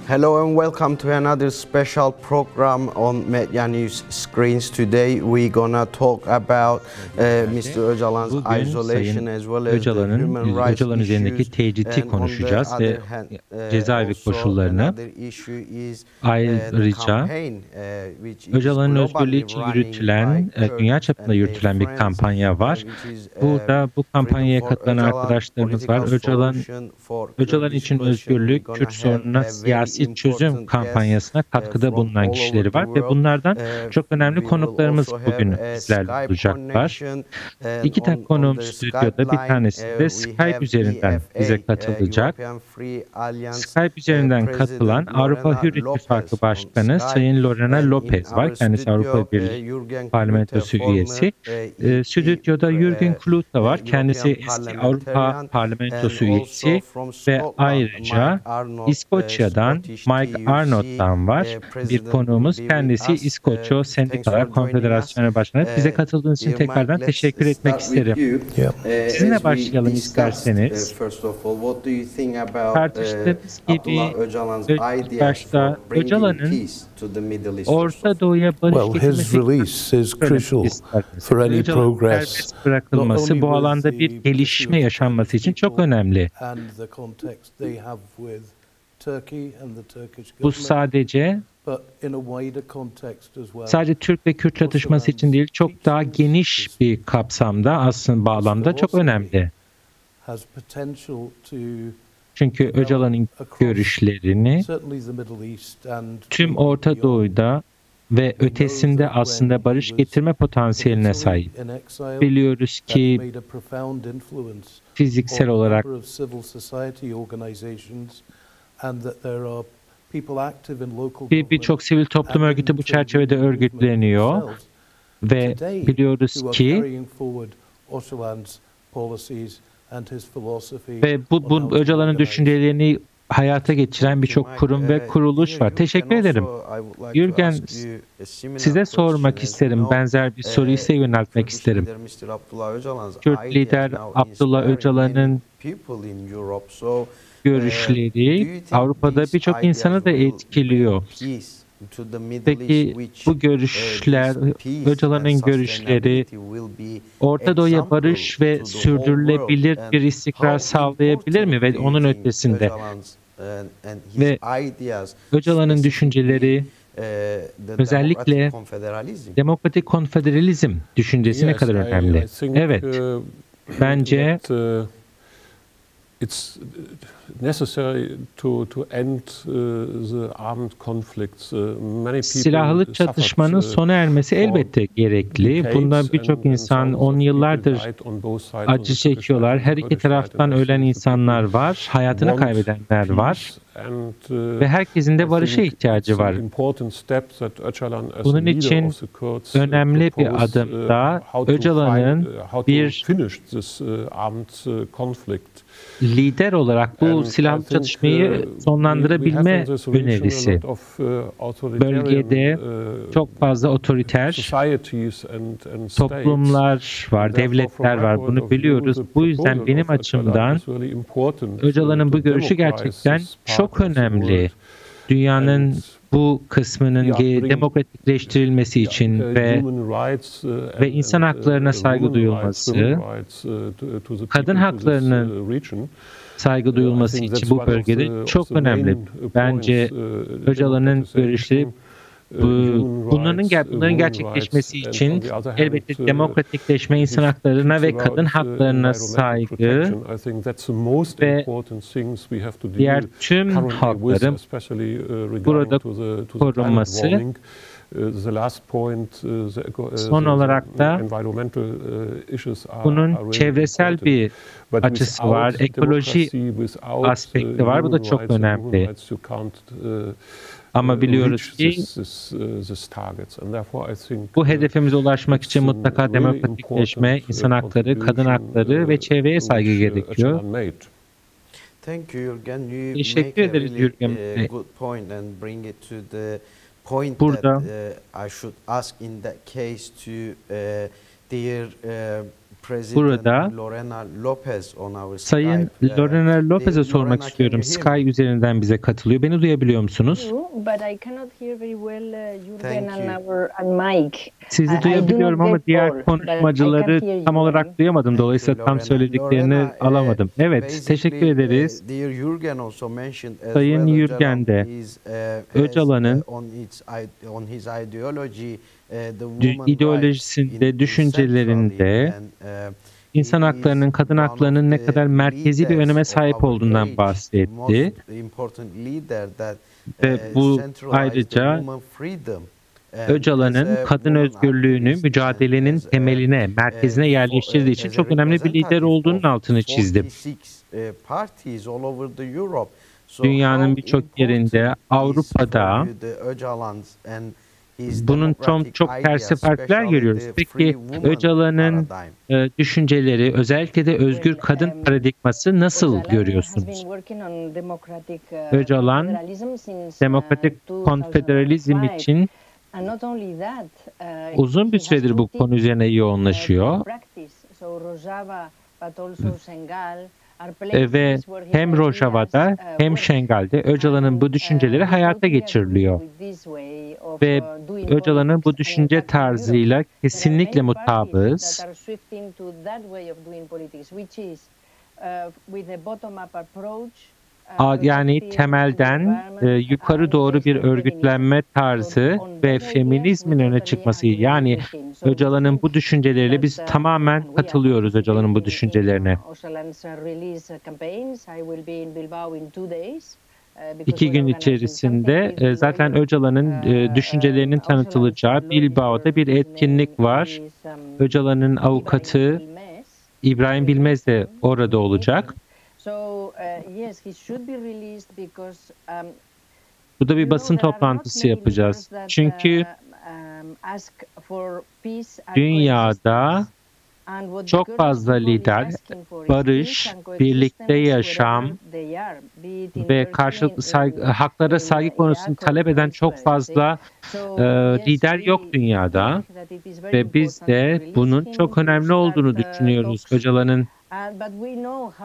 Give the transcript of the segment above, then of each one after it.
Hello and welcome to another special program on Medya News screens. Today we're gonna talk about Mr. Öcalan's isolation as well as the human rights Öcalan üzerindeki issues. tecriti And konuşacağız on the ve other hand, cezaevi also koşullarını. another issue is the Ayrıca campaign, which is Öcalan'ın özgürlüğü globally için running yürütülen, by dünya Kurds çapında and yürütülen bir their kampanya var. friends, which is, Burada bu kampanyaya Freedom for katılan Öcalan, arkadaşlarımız var. Political Öcalan Solution for Öcalan Kurdish için Question. özgürlük, We're Kürt gonna have sorununa a very siyasi çözüm important kampanyasına guest katkıda from bulunan all over kişileri the var ve world. bunlardan çok önemli We will konuklarımız also have bugün a bizlerle Skype olacaklar. connection, and İki tane on konuğum the stüdyoda, Skype bir line, tanesi de we Skype have üzerinden bize EFA, katılacak. European Free Alliance Skype üzerinden President katılan Avrupa Lorena Hür İttifakı Lopez on Başkanı Skype, Sayın Lorena and in Lopez var. our Kendisi Avrupa studio, Birliği Jürgen Parlamentosu Klute, üyesi. former Stüdyoda Jürgen Klute var. Kendisi European eski Avrupa parliamentarian, Parlamentosu and üyesi also from ve Scotland, ayrıca Mike Arnott, İskoçya'dan Scottish Mike TUC Arnott'tan var. Bir president konuğumuz will be kendisi with us. İskoçya Thanks Sendikalar for joining us. Konfederasyonu Başkanı. Bize katıldığınız için Dear tekrardan Mike, teşekkür let's etmek start with isterim. you. Sizinle As we başlayalım discussed, isterseniz. first of all, what do you think about Tartıştığımız gibi Abdullah Öcalan's ilk ideas başta for bringing Öcalan'ın peace to the Middle East? Orta Doğu'ya barış Well, his getirmesi release is crucial for any Öcalan'ın progress. serbest bırakılması bu alanda bir gelişme yaşanması için çok önemli. And the context they have with Turkey and the Turkish Bu government, sadece but in a wider context as well. sadece Türk ve Kürt çatışması için değil, çok daha geniş bir kapsamda, aslında bağlamda çok önemli. Has potential to Çünkü Öcalan'ın görüşlerini certainly the Middle East and tüm Orta Doğu'da ve ötesinde aslında barış getirme potansiyeline sahip. Biliyoruz ki fiziksel olarak birçok sivil toplum örgütü bu çerçevede örgütleniyor ve biliyoruz ki bu Öcalan'ın düşüncelerini hayata geçiren birçok kurum ve kuruluş var. Teşekkür ederim. Jürgen, size sormak isterim. Benzer bir soruyu size yöneltmek isterim. Kürt lider Abdullah Öcalan'ın görüşleri Avrupa'da birçok insanı da etkiliyor. Peki bu görüşler, Öcalan'ın görüşleri Orta Doğu'ya barış ve sürdürülebilir bir istikrar sağlayabilir mi ve onun ötesinde? Ve Öcalan'ın düşünceleri özellikle demokratik konfederalizm düşüncesi ne kadar önemli? Evet, bence it's necessary to end the armed conflicts. Silahlı çatışmanın sona ermesi elbette gerekli. Bundan birçok insan 10 yıllardır acı çekiyorlar. Her iki taraftan ölen insanlar var, hayatını kaybedenler var. Ve herkesin de barışa ihtiyacı var. Bunun için önemli bir adım da Öcalan'ın bir lider olarak bu silahlı çatışmayı sonlandırabilme önerisi. Bölgede çok fazla otoriter toplumlar var, devletler var. Bunu biliyoruz. Bu yüzden benim açımdan Öcalan'ın bu görüşü gerçekten çok önemli. Dünyanın bu kısmının demokratikleştirilmesi için ve insan haklarına saygı duyulması, kadın haklarının saygı duyulması için bu bölgede çok önemli. Bence Öcalan'ın görüşleri bunların gerçekleşmesi için elbette demokratikleşme, insan haklarına ve kadın haklarına saygı ve diğer tüm hakların burada korunması. Son olarak da bunun çevresel bir açısı var, ekoloji aspekti var. Bu da çok önemli. Ama biliyoruz ki bu hedefimize ulaşmak için mutlaka demokratikleşme, insan hakları, kadın hakları ve çevreye saygı gerekiyor. Teşekkür ederiz Jürgen Bey. Burada burada Sayın Lorena Lopez'e sormak istiyorum. Sky üzerinden bize katılıyor. Beni duyabiliyor musunuz? Sizi duyabiliyorum ama diğer konuşmacıları tam olarak duyamadım. Dolayısıyla tam söylediklerini alamadım. Evet, teşekkür ederiz. Sayın Jürgen de Öcalan'ın ideolojisinde, düşüncelerinde insan haklarının, kadın haklarının ne kadar merkezi bir öneme sahip olduğundan bahsetti. Ve bu ayrıca Öcalan'ın kadın özgürlüğünü mücadelenin temeline, merkezine yerleştirdiği için çok önemli bir lider olduğunun altını çizdi. Dünyanın birçok yerinde, Avrupa'da bunun çok tersi partiler görüyoruz. Peki Öcalan'ın düşünceleri, özellikle de özgür kadın paradigması nasıl görüyorsunuz? Öcalan, demokratik konfederalizm için uzun bir süredir bu konu üzerine yoğunlaşıyor. Ve hem Rojava'da hem Şengal'de Öcalan'ın bu düşünceleri hayata geçiriliyor. Ve Öcalan'ın bu düşünce tarzıyla kesinlikle mutabığız. Yani temelden yukarı doğru bir örgütlenme tarzı ve feminizmin öne çıkması. Yani Öcalan'ın bu düşünceleriyle biz tamamen katılıyoruz Öcalan'ın bu düşüncelerine. 2 gün içerisinde zaten Öcalan'ın düşüncelerinin tanıtılacağı Bilbao'da bir etkinlik var. Öcalan'ın avukatı İbrahim Bilmez de orada olacak. Burada bir basın toplantısı yapacağız. Çünkü dünyada çok fazla lider barış, birlikte yaşam ve karşılıklı haklara saygı konusunu talep eden çok fazla lider yok dünyada. Ve biz de bunun çok önemli olduğunu düşünüyoruz Öcalan'ın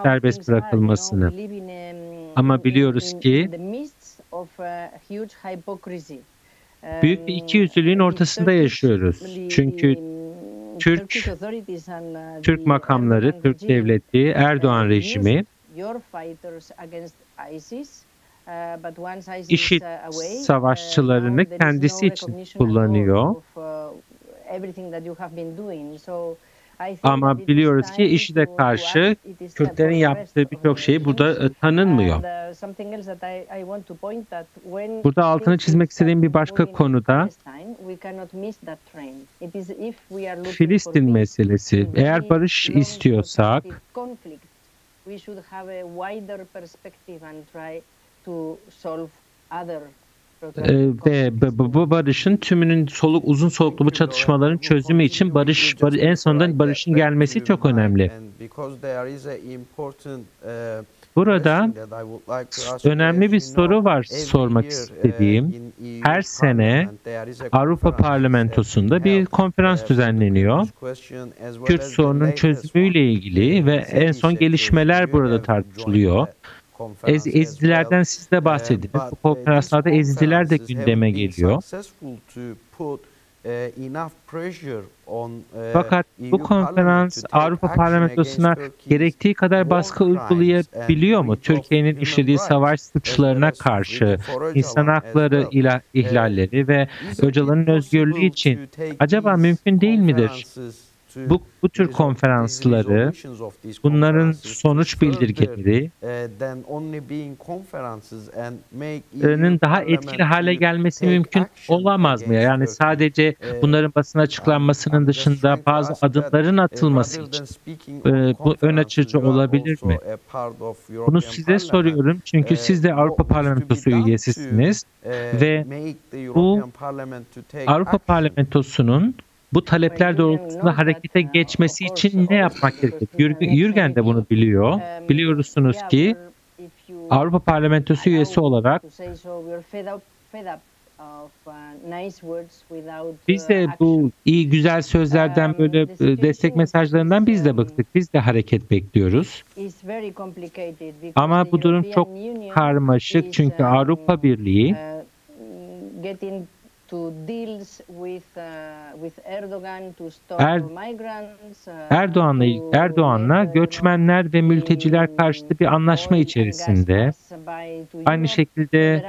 serbest bırakılmasını. Ama biliyoruz ki büyük bir ikiyüzlülüğün ortasında yaşıyoruz. Çünkü Türk makamları, Türk devleti, Erdoğan rejimi IŞİD savaşçılarını kendisi için kullanıyor. Ama biliyoruz ki IŞİD'e karşı Kürtlerin yaptığı birçok şey burada tanınmıyor. Burada altını çizmek istediğim bir başka konuda Filistin meselesi. Eğer barış istiyorsak ve bu barışın tümünün uzun soluklu bu çatışmaların çözümü için en sonunda barışın gelmesi çok önemli. Burada önemli bir soru var sormak istediğim. Her sene Avrupa Parlamentosu'nda bir konferans düzenleniyor. Kürt sorunun çözümüyle ilgili ve en son gelişmeler burada tartışılıyor. Ezidilerden siz de bahsediniz. Bu konferanslarda Ezidiler de gündeme geliyor. Fakat bu konferans Avrupa Parlamentosu'na gerektiği kadar baskı uygulayabiliyor mu? Türkiye'nin işlediği savaş suçlarına karşı insan hakları ihlalleri ve Öcalan'ın özgürlüğü için acaba mümkün değil midir? Bu tür konferansları, bunların sonuç bildirgelerinin daha etkili hale gelmesi mümkün olamaz mı? Yani sadece bunların basın açıklanmasının dışında bazı adımların atılması için bu ön açıcı olabilir mi? Bunu size soruyorum çünkü siz de Avrupa Parlamentosu üyesisiniz ve bu Avrupa Parlamentosu'nun bu talepler doğrultusunda harekete geçmesi için ne yapmak gerekir? Jürgen de bunu biliyor. Biliyorsunuz ki Avrupa Parlamentosu üyesi olarak Biz de bu iyi güzel sözlerden böyle destek mesajlarından biz de bıktık. Biz de hareket bekliyoruz. Ama bu durum çok karmaşık çünkü Avrupa Birliği Erdoğan'la göçmenler ve mülteciler karşıtı bir anlaşma içerisinde. Aynı şekilde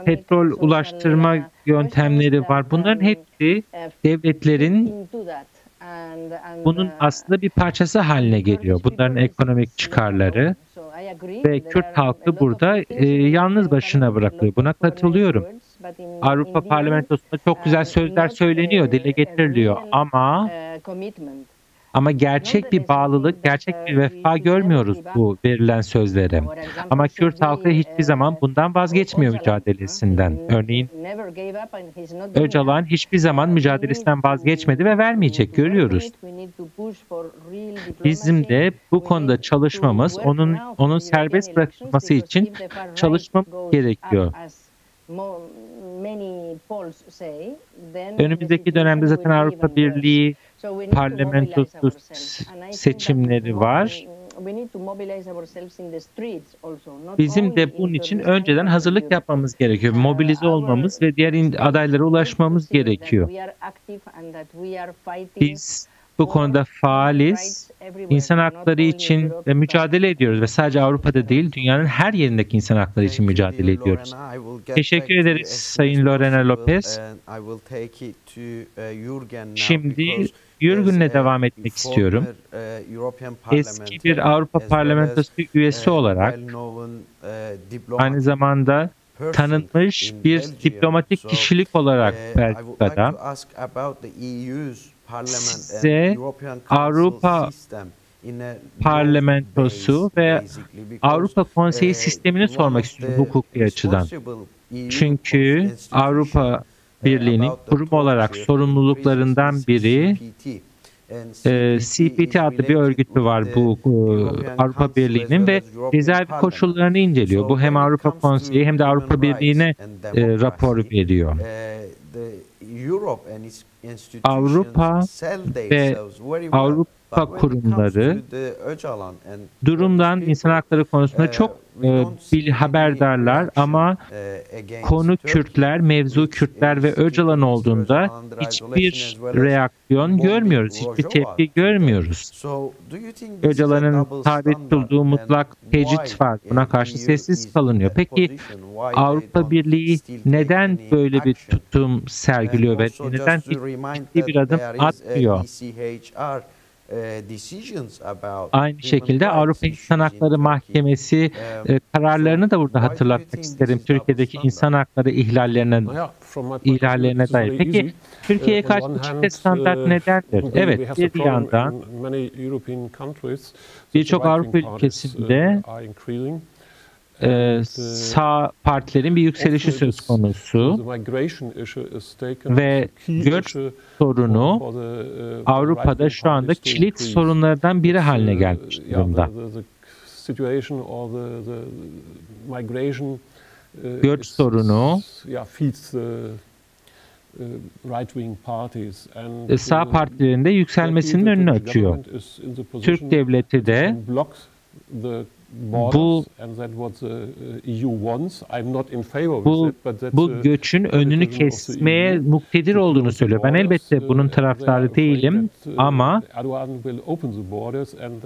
petrol ulaştırma yöntemleri var. Bunların hepsi devletlerin bunun aslında bir parçası haline geliyor. Bunların ekonomik çıkarları ve Kürt halkı burada yalnız başına bırakılıyor. Buna katılıyorum. Avrupa Parlamentosu'nda çok güzel sözler söyleniyor, dile getiriliyor ama gerçek bir bağlılık, gerçek bir vefa görmüyoruz bu verilen sözlere. Ama Kürt halkı hiçbir zaman bundan vazgeçmiyor mücadelesinden. Örneğin Öcalan hiçbir zaman mücadelesinden vazgeçmedi ve vermeyecek, görüyoruz. Bizim de bu konuda çalışmamız, onun serbest bırakılması için çalışmamız gerekiyor. Önümüzdeki dönemde zaten Avrupa Birliği parlamentosu seçimleri var. Bizim de bunun için önceden hazırlık yapmamız gerekiyor. Mobilize olmamız ve diğer adaylara ulaşmamız gerekiyor. Biz bu konuda faaliz, insan hakları için mücadele ediyoruz ve sadece Avrupa'da değil, dünyanın her yerindeki insan hakları için mücadele ediyoruz. Teşekkür ederiz Sayın Lorena Lopez. Şimdi Jürgen'le devam etmek istiyorum. Eski bir Avrupa Parlamentosu üyesi olarak aynı zamanda tanınmış bir diplomatik kişilik olarak Belçika'da size Avrupa Parlamentosu ve Avrupa Konseyi sistemini sormak istiyorum hukuki açıdan. Çünkü Avrupa Birliği'nin kurum olarak sorumluluklarından biri CPT adlı bir örgütü var bu Avrupa Birliği'nin ve cezaevi koşullarını inceliyor. Bu hem Avrupa Konseyi hem de Avrupa Birliği'ne rapor veriyor. Avrupa ve Avrupa kurumları durumdan insan hakları konusunda çok haberdarlar ama konu Kürtler, mevzu Kürtler ve Öcalan olduğunda hiçbir reaksiyon görmüyoruz, hiçbir tepki görmüyoruz. Öcalan'ın tabi tutulduğu mutlak tecrit var. Buna karşı sessiz kalınıyor. Peki Avrupa Birliği neden böyle bir tutum sergiliyor ve neden ciddi bir adım atmıyor? Aynı şekilde Avrupa İnsan Hakları Mahkemesi kararlarını da burada hatırlatmak isterim. Türkiye'deki insan hakları ihlallerine dair. Peki Türkiye'ye karşı şiddet standart nedendir? Evet, bir yandan birçok Avrupa ülkesinde sağ partilerin bir yükselişi söz konusu ve göç sorunu Avrupa'da şu anda kilit sorunlardan biri haline gelmiş durumda. Göç sorunu sağ partilerinde yükselmesinin önünü açıyor. Türk devleti de bu göçün önünü kesmeye muktedir olduğunu söylüyor. Ben elbette bunun taraftarı değilim ama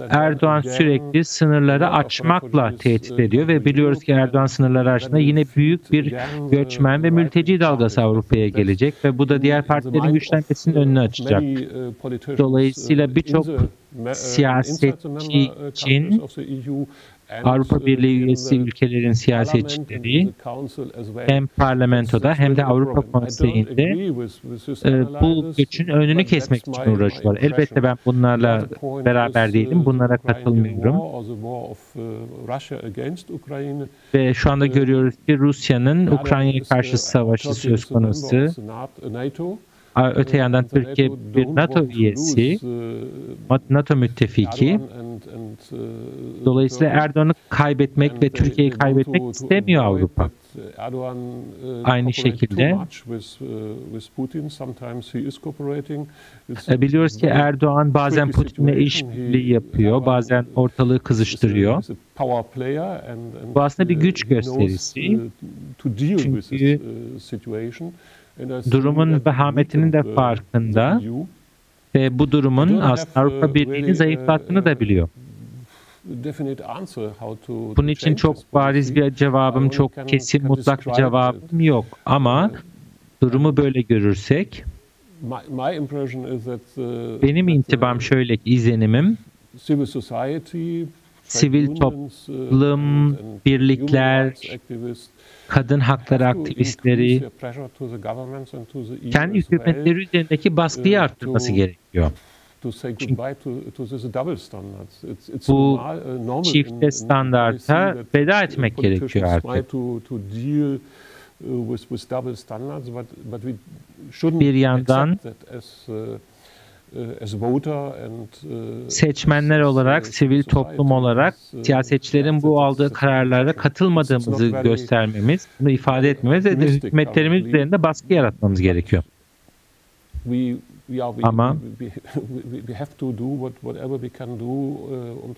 Erdoğan sürekli sınırları açmakla tehdit ediyor ve biliyoruz ki Erdoğan sınırları açtığında yine büyük bir göçmen ve mülteci dalgası Avrupa'ya gelecek ve bu da diğer partilerin güçlenmesinin önünü açacak. Dolayısıyla birçok siyasetçi için Avrupa Birliği üyesi ülkelerin siyasetçileri hem parlamentoda hem de Avrupa Konseyi'nde bu göçün önünü kesmek için uğraşıyorlar. Elbette ben bunlarla beraber değilim, bunlara katılmıyorum. Ve şu anda görüyoruz ki Rusya'nın Ukrayna'ya karşı savaşı söz konusu. Öte yandan Türkiye bir NATO üyesi, NATO müttefiki. Dolayısıyla Erdoğan'ı kaybetmek ve Türkiye'yi kaybetmek istemiyor Avrupa. Aynı şekilde biliyoruz ki Erdoğan bazen Putin'le işbirliği yapıyor, bazen ortalığı kızıştırıyor. Bu aslında bir güç gösterisi. Çünkü durumun vehametinin de farkında ve bu durumun aslında Avrupa Birliği'ni zayıflattığını da biliyor. Bunun için çok bariz bir cevabım, çok kesin, mutlak bir cevabım yok. Ama durumu böyle görürsek, benim intibam şöyle ki, izlenimim, sivil toplum, birlikler, kadın hakları aktivistleri, kendi hükümetleri üzerindeki baskıyı arttırması gerekiyor. Çünkü bu çifte standarta veda etmek gerekiyor artık. Bir yandan seçmenler olarak, sivil toplum olarak siyasetçilerin bu aldığı kararlara katılmadığımızı göstermemiz, bunu ifade etmemiz ve hükümetlerimiz üzerinde baskı yaratmamız gerekiyor. Ama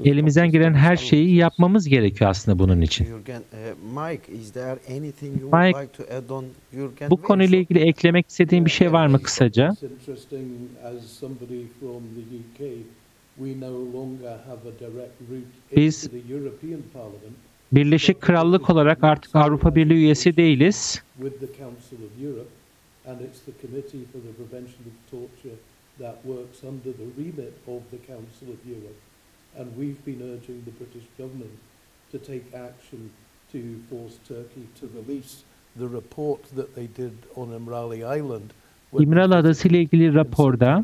elimizden gelen her şeyi yapmamız gerekiyor aslında bunun için. Mike, bu konuyla ilgili eklemek istediğin bir şey var mı kısaca? Biz Birleşik Krallık olarak artık Avrupa Birliği üyesi değiliz. And it's the Committee for the Prevention of Torture that works under the remit of the Council of Europe. And we've been urging the British government to take action to force Turkey to release the report that they did on İmralı Island. İmralı Adası ile ilgili raporda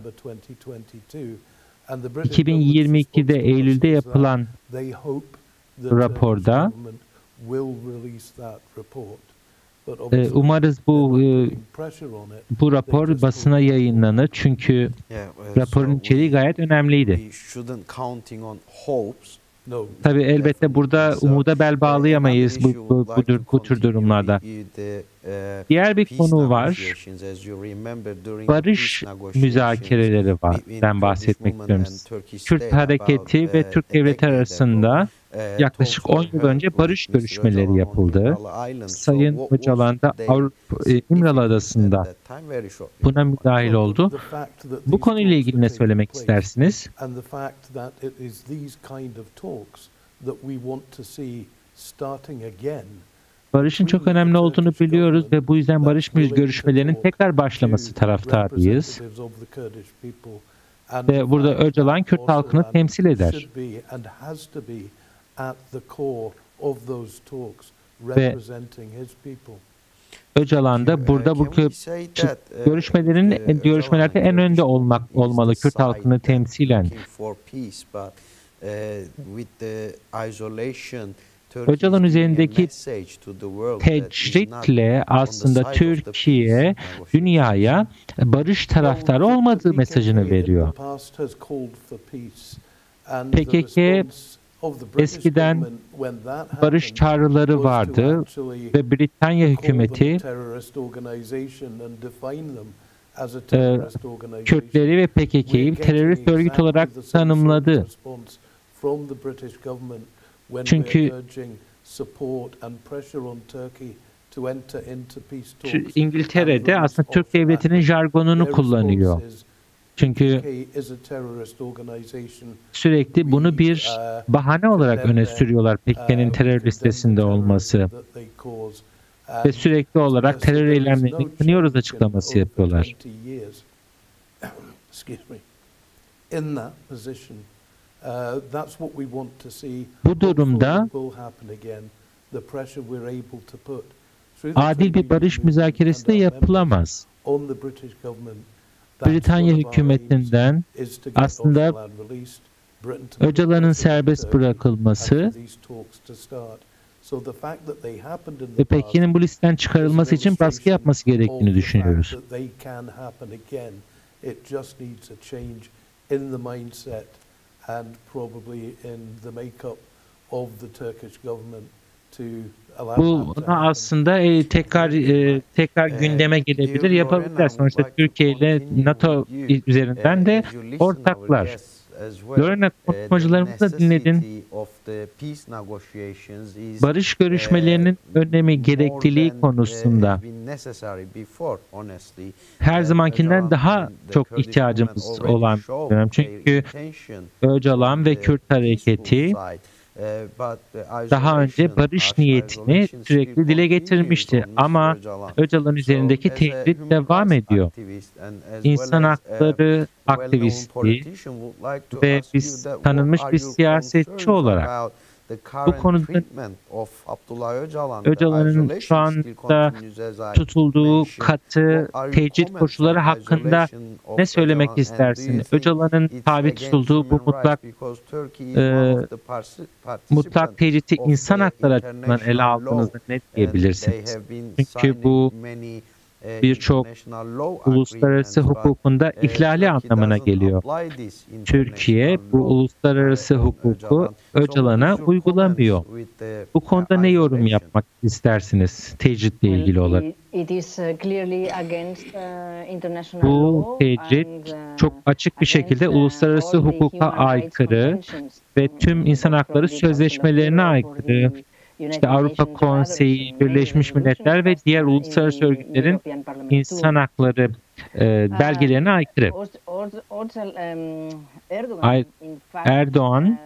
2022'de Eylül'de yapılan raporda umarız bu rapor basına yayınlanır çünkü raporun içeriği gayet önemliydi. Tabii elbette burada umuda bel bağlayamayız bu tür durumlarda. Diğer bir konu var. Barış müzakereleri var. Ben bahsetmek istiyorum. Kürt hareketi ve Türk devleti arasında yaklaşık 10 yıl önce barış görüşmeleri yapıldı. Sayın Öcalan da İmralı Adası'nda buna müdahil oldu. Bu konuyla ilgili ne söylemek istersiniz? Barışın çok önemli olduğunu biliyoruz ve bu yüzden barış görüşmelerinin tekrar başlaması taraftarıyız. Ve burada Öcalan Kürt halkını temsil eder. Ve Öcalan da burada bu görüşmelerde en önde olmalı Kürt halkını temsilen. Öcalan üzerindeki tecritle aslında Türkiye dünyaya barış taraftarı olmadığı mesajını veriyor. PKK eskiden barış çağrıları vardı ve Britanya hükümeti Kürtleri ve PKK'yi terörist örgüt olarak tanımladı. Çünkü İngiltere'de aslında Türk devletinin jargonunu kullanıyor. Çünkü sürekli bunu bir bahane olarak öne sürüyorlar PKK'nın terör listesinde olması. Ve sürekli olarak terör eylemlerini kınıyoruz açıklaması yapıyorlar. Bu durumda adil bir barış müzakeresi de yapılamaz. Britanya hükümetinden aslında Öcalan'ın serbest bırakılması ve Pekin'in bu listeden çıkarılması için baskı yapması gerektiğini düşünüyoruz. And probably in the makeup of the Turkish government Bu aslında tekrar gündeme gelebilir, yapabilirler. Sonuçta Türkiye ile NATO üzerinden de ortaklar. Lorena, konuşmacılarımızı da dinledin. Barış görüşmelerinin önemi, gerekliliği konusunda her zamankinden daha çok ihtiyacımız olan bir dönem. Çünkü Öcalan ve Kürt hareketi daha önce barış niyetini sürekli dile getirmişti. Ama Öcalan üzerindeki tehdit devam ediyor. İnsan hakları aktivisti ve biz tanınmış bir siyasetçi olarak bu konuda Öcalan'ın şu anda tutulduğu katı tecrit koşulları hakkında ne söylemek istersin? Öcalan'ın tabi tutulduğu bu mutlak tecriti insan hakları açısından ele aldığınızda ne diyebilirsiniz? Çünkü bu birçok uluslararası hukukunda ihlali anlamına geliyor. Türkiye bu uluslararası hukuku Öcalan'a uygulamıyor. Bu konuda ne yorum yapmak istersiniz tecritle ilgili olarak? Bu tecrit çok açık bir şekilde uluslararası hukuka aykırı ve tüm insan hakları sözleşmelerine aykırı. İşte Avrupa Konseyi, Birleşmiş Milletler ve diğer uluslararası örgütlerin insan hakları belgelerine aykırı. Erdoğan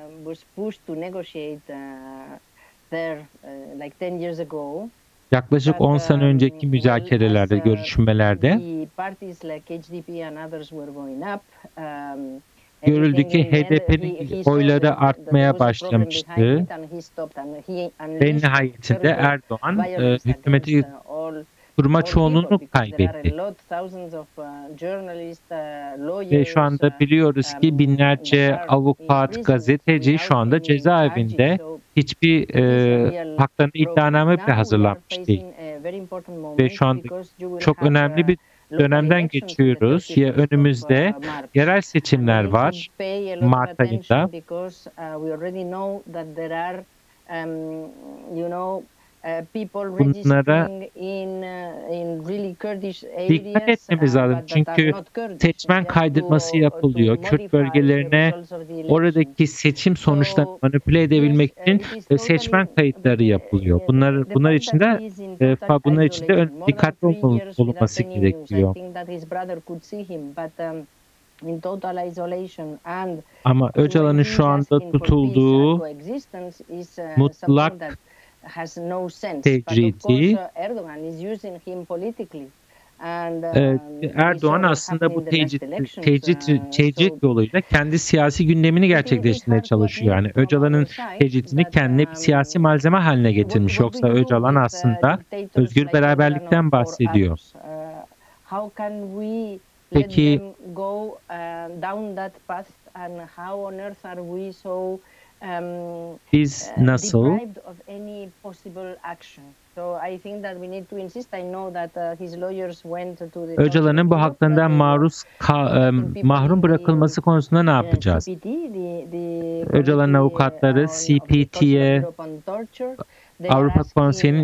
yaklaşık 10 sene önceki müzakerelerde, görüşmelerde görüldü ki HDP'nin oyları artmaya başlamıştı ve nihayetinde Erdoğan hükümeti kurma çoğunluğunu kaybetti. Ve şu anda biliyoruz ki binlerce avukat, gazeteci şu anda cezaevinde, hiçbir haklarında iddianame bile hazırlanmış değil. Ve şu anda çok önemli bir dönemden geçiyoruz. Ya önümüzde yerel seçimler var Mart ayında. Bunlara dikkat etmemiz lazım. Çünkü seçmen kaydırması yapılıyor. Kürt bölgelerine oradaki seçim sonuçlarını manipüle edebilmek için seçmen kayıtları yapılıyor. Bunlar için de dikkatli olunması gerekiyor. Ama Öcalan'ın şu anda tutulduğu mutlak tecridi Erdoğan aslında bu tecrit yoluyla kendi siyasi gündemini gerçekleştirmeye çalışıyor. Yani Öcalan'ın tecritini kendine bir siyasi malzeme haline getirmiş. Yoksa Öcalan aslında özgür beraberlikten bahsediyor. Peki biz nasıl Öcalan'ın bu haklarından mahrum bırakılması konusunda ne yapacağız? Öcalan'ın avukatları CPT'ye, Avrupa Konseyi'nin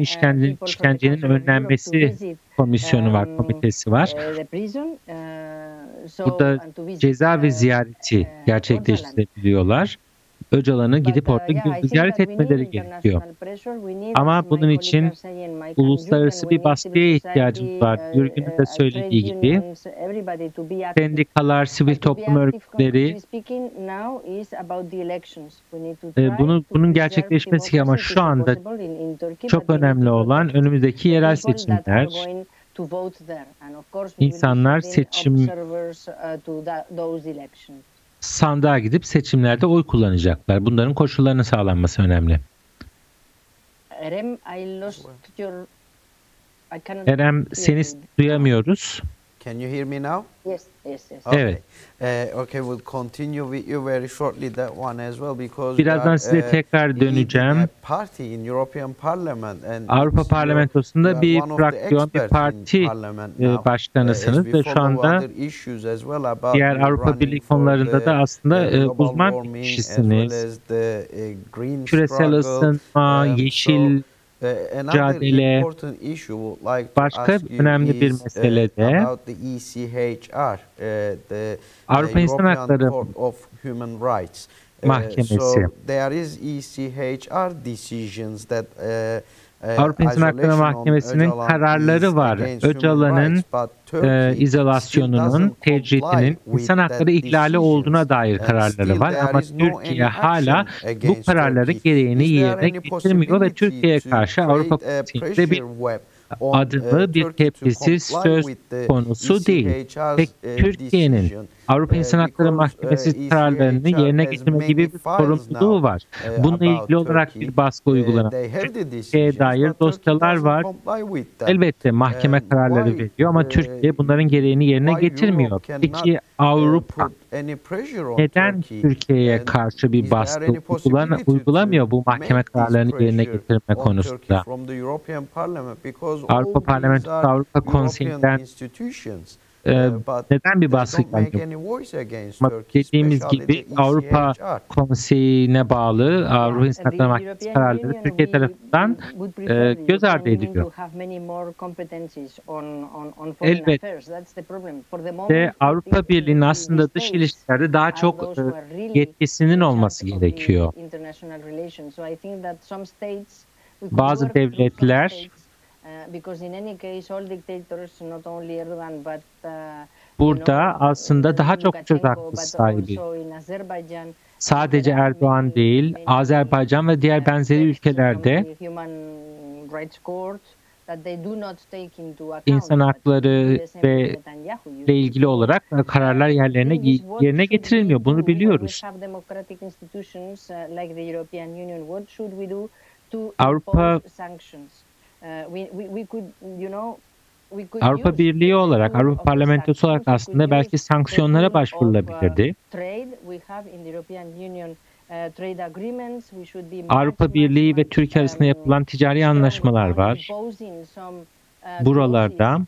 işkencenin önlenmesi komisyonu var, komitesi var. Burada ceza ve ziyareti gerçekleştirebiliyorlar. Öcalan'ı gidip orada ziyaret etmeleri gerekiyor. Ama bunun için uluslararası bir baskıya ihtiyacımız var. Jürgen'in de söylediği gibi sendikalar, sivil toplum örgütleri bunun gerçekleşmesi ama şu anda çok önemli olan önümüzdeki yerel seçimler. İnsanlar sandığa gidip seçimlerde oy kullanacaklar. Bunların koşullarının sağlanması önemli. Erem, seni duyamıyoruz. Can you hear me now? Yes. Evet. Okay, we'll continue with you very shortly that one as well because birazdan size tekrar döneceğim. Avrupa Parlamentosu'nda bir fraksiyon, bir parti başkanısınız ve şu anda diğer Avrupa Birliği konularında da aslında uzman kişisiniz. Küresel ısınma, yeşil mücadele. Başka önemli bir mesele de Avrupa İnsan Hakları Mahkemesi. Avrupa İnsan Hakları Mahkemesi'nin kararları var. Öcalan'ın izolasyonunun, tecridinin insan hakları ihlali olduğuna dair kararları var. Ama Türkiye hala bu kararları gereğini yerine getirmiyor ve Türkiye'ye karşı Avrupa Konseyi'nde bir adımı, bir tepkisi söz konusu değil. Peki Türkiye'nin Avrupa İnsan Hakları Mahkemesi kararlarını yerine getirme gibi bir sorumluluğu var. Bununla ilgili olarak bir baskı uygulanan Türkiye'ye dair dosyalar var. Elbette mahkeme kararları veriyor ama Türkiye bunların gereğini yerine getirmiyor. Peki Avrupa neden Türkiye'ye karşı bir baskı uygulamıyor bu mahkeme kararlarını yerine getirme konusunda? Avrupa Parlamentosu, Avrupa Konseyi'nden neden bir baskı gelmiyor? Dediğimiz gibi Avrupa Konseyi'ne bağlı Avrupa İnsan Hakları Mahkemesi kararları Türkiye tarafından göz ardı ediliyor. Elbette Avrupa Birliği'nin aslında dış ilişkilerde daha çok yetkisinin olması gerekiyor. Bazı devletler burada aslında daha çok söz hakkı sahibi. Sadece Erdoğan değil, Azerbaycan ve diğer benzeri ülkelerde insan hakları ve ile ilgili olarak kararlar yerine getirilmiyor. Bunu biliyoruz. Avrupa Birliği olarak, Avrupa Parlamentosu olarak aslında belki sanksiyonlara başvurulabilirdi. Avrupa Birliği ve Türkiye arasında yapılan ticari anlaşmalar var. Buralarda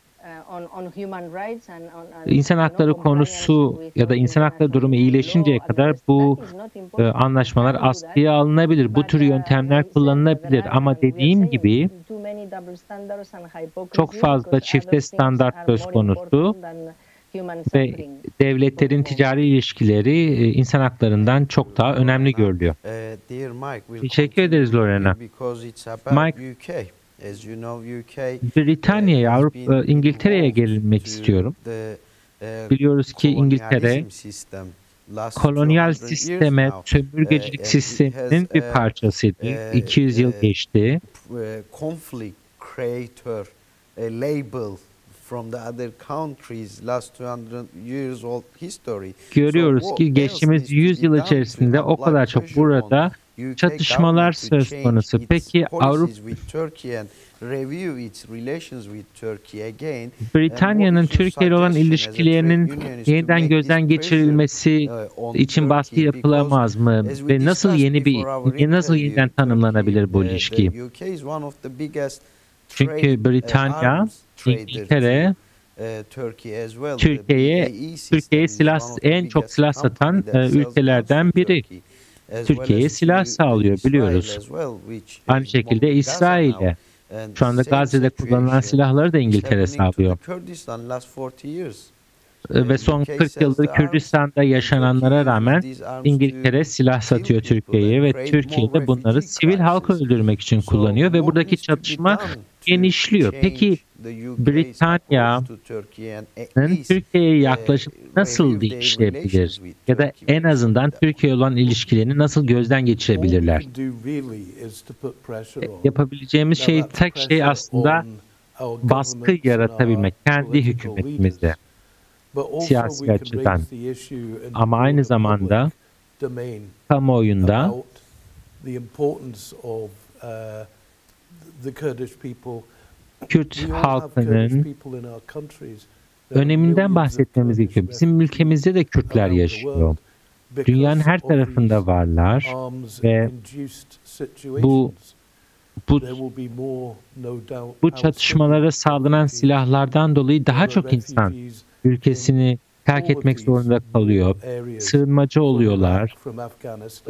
insan hakları konusu ya da insan hakları durumu iyileşinceye kadar bu anlaşmalar askıya alınabilir. Bu tür yöntemler kullanılabilir. Ama dediğim gibi çok fazla çifte standart söz konusu ve devletlerin ticari ilişkileri insan haklarından çok daha önemli görülüyor. Teşekkür ederiz Lorena. Mike, Britanya'ya, İngiltere'ye gelinmek istiyorum. Biliyoruz ki İngiltere kolonyal sisteme, sömürgecilik sisteminin bir parçasıydı. 200 yıl geçti. Görüyoruz ki geçtiğimiz 100 yıl içerisinde o kadar çok burada çatışmalar söz konusu. Peki Britanya'nın Türkiye ile olan ilişkilerinin yeniden gözden geçirilmesi için baskı yapılamaz mı? Ve nasıl yeniden tanımlanabilir bu ilişki? Çünkü Britanya, İngiltere, Türkiye'ye en çok silah satan ülkelerden biri. Türkiye'ye silah sağlıyor biliyoruz. Aynı şekilde İsrail'e. Şu anda Gazze'de kullanılan silahları da İngiltere sağlıyor. Ve son 40 yıldır Kürdistan'da yaşananlara rağmen İngiltere silah satıyor Türkiye'ye ve Türkiye de bunları sivil halkı öldürmek için kullanıyor ve buradaki çatışma genişliyor. Peki Britanya'nın Türkiye'ye yaklaşıp nasıl değiştirebilir? Ya da en azından Türkiye olan ilişkilerini nasıl gözden geçirebilirler? Yapabileceğimiz tek şey aslında baskı yaratabilmek kendi hükümetimizde. Siyasi açıdan. Ama aynı zamanda kamuoyunda Kürt halkının öneminden bahsetmemiz gerekiyor. Bizim ülkemizde de Kürtler yaşıyor. Dünyanın her tarafında varlar ve bu çatışmalara sağlanan silahlardan dolayı daha çok insan ülkesini terk etmek zorunda kalıyor. Sığınmacı oluyorlar.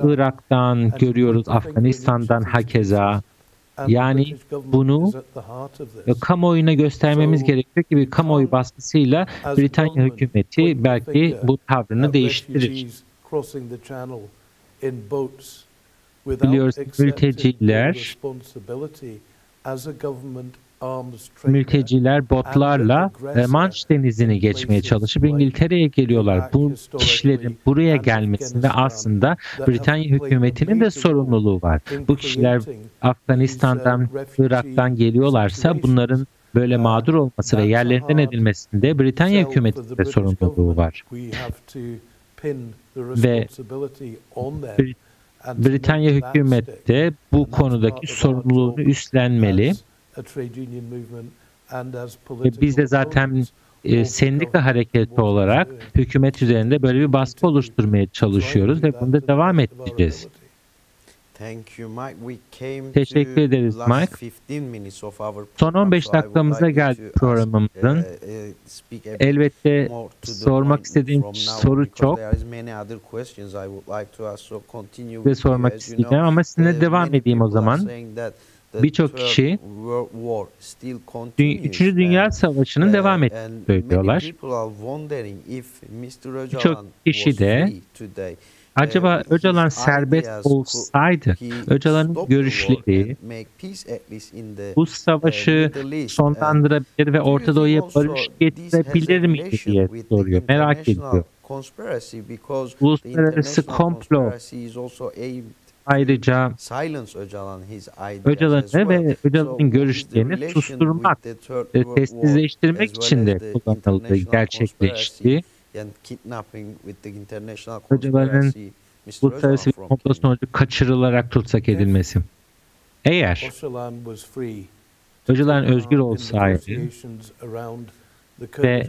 Irak'tan görüyoruz, Afganistan'dan hakeza. Yani bunu kamuoyuna göstermemiz gerekiyor ki bir kamuoyu baskısıyla Britanya hükümeti belki bu tavrını değiştirir. Biliyoruz mülteciler botlarla Manş Denizi'ni geçmeye çalışıp İngiltere'ye geliyorlar. Bu kişilerin buraya gelmesinde aslında Britanya hükümetinin de sorumluluğu var. Bu kişiler Afganistan'dan, Irak'tan geliyorlarsa bunların böyle mağdur olması ve yerlerinden edilmesinde Britanya hükümetinin de sorumluluğu var. Ve Britanya hükümeti de bu konudaki sorumluluğunu üstlenmeli. Biz de zaten sendika hareketi olarak hükümet üzerinde böyle bir baskı oluşturmaya çalışıyoruz ve bunda devam edeceğiz. Teşekkür ederiz Mike. Son 15 dakikamıza geldik programımızın. Elbette sormak istediğim soru çok ve sormak isteyeceğim ama sizinle devam edeyim o zaman. Birçok kişi 3. Dünya Savaşı'nın devam ettiğini söylüyorlar. Birçok kişi de acaba Öcalan serbest olsaydı, Öcalan'ın görüşleri bu savaşı sonlandırabilir ve Orta Doğu'ya barış getirebilir miydi diye soruyor, merak ediyor. Uluslararası komplo ayrıca Öcalan'ı ve Öcalan'ın görüşlerini susturmak, sessizleştirmek için de kullanıldı, gerçekleşti. Öcalan'ın uluslararası bir komplo sonucu kaçırılarak tutsak edilmesi. Eğer Öcalan özgür olsaydı ve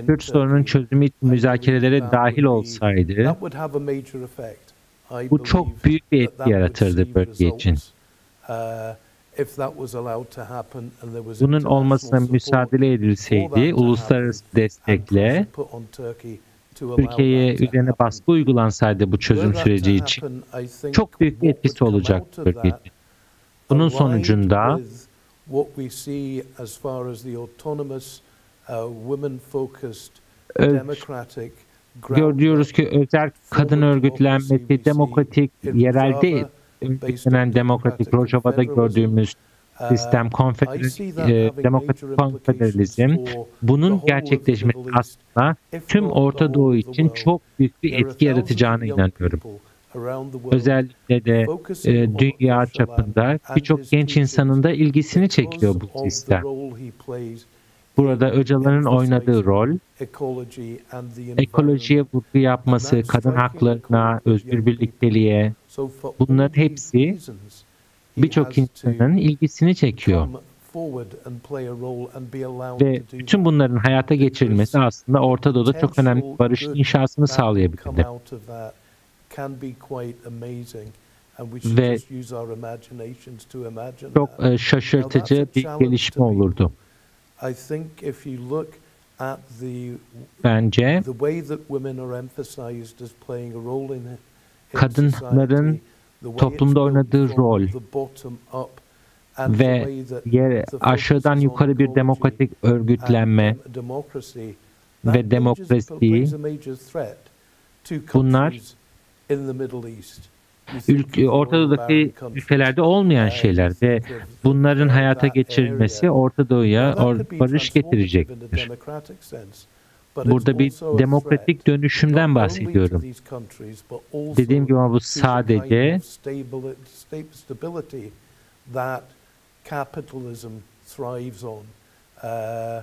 Kürt sorunun çözümü için müzakerelere dahil olsaydı, bu çok büyük bir etki yaratırdı bölge için. Bunun olmasına müsaade edilseydi, uluslararası destekle Türkiye'ye üzerine baskı uygulansaydı bu çözüm süreci için çok büyük bir etkisi olacaktı bölge için. Bunun sonucunda görüyoruz ki özel kadın örgütlenmesi, demokratik, yerelde örgütlenen demokratik, Rojava'da gördüğümüz sistem, demokratik konfederalizm, bunun gerçekleşmesi aslında tüm Orta Doğu için çok büyük bir etki yaratacağına inanıyorum. Özellikle de dünya çapında birçok genç insanın da ilgisini çekiyor bu sistem. Burada Öcalan'ın oynadığı rol, ekolojiye vurgu yapması, kadın haklarına, özgür birlikteliğe, bunların hepsi birçok insanın ilgisini çekiyor. Ve bütün bunların hayata geçirilmesi aslında Orta Doğu'da çok önemli bir barış inşasını sağlayabilirdi. Ve çok şaşırtıcı bir gelişme olurdu. Bence kadınların toplumda oynadığı rol ve aşağıdan yukarı bir demokratik örgütlenme ve demokrasi, bunlar Orta Doğu'daki ülkelerde olmayan şeyler ve bunların hayata geçirilmesi Orta Doğu'ya barış getirecektir. Burada bir demokratik dönüşümden bahsediyorum. Dediğim gibi bu sadece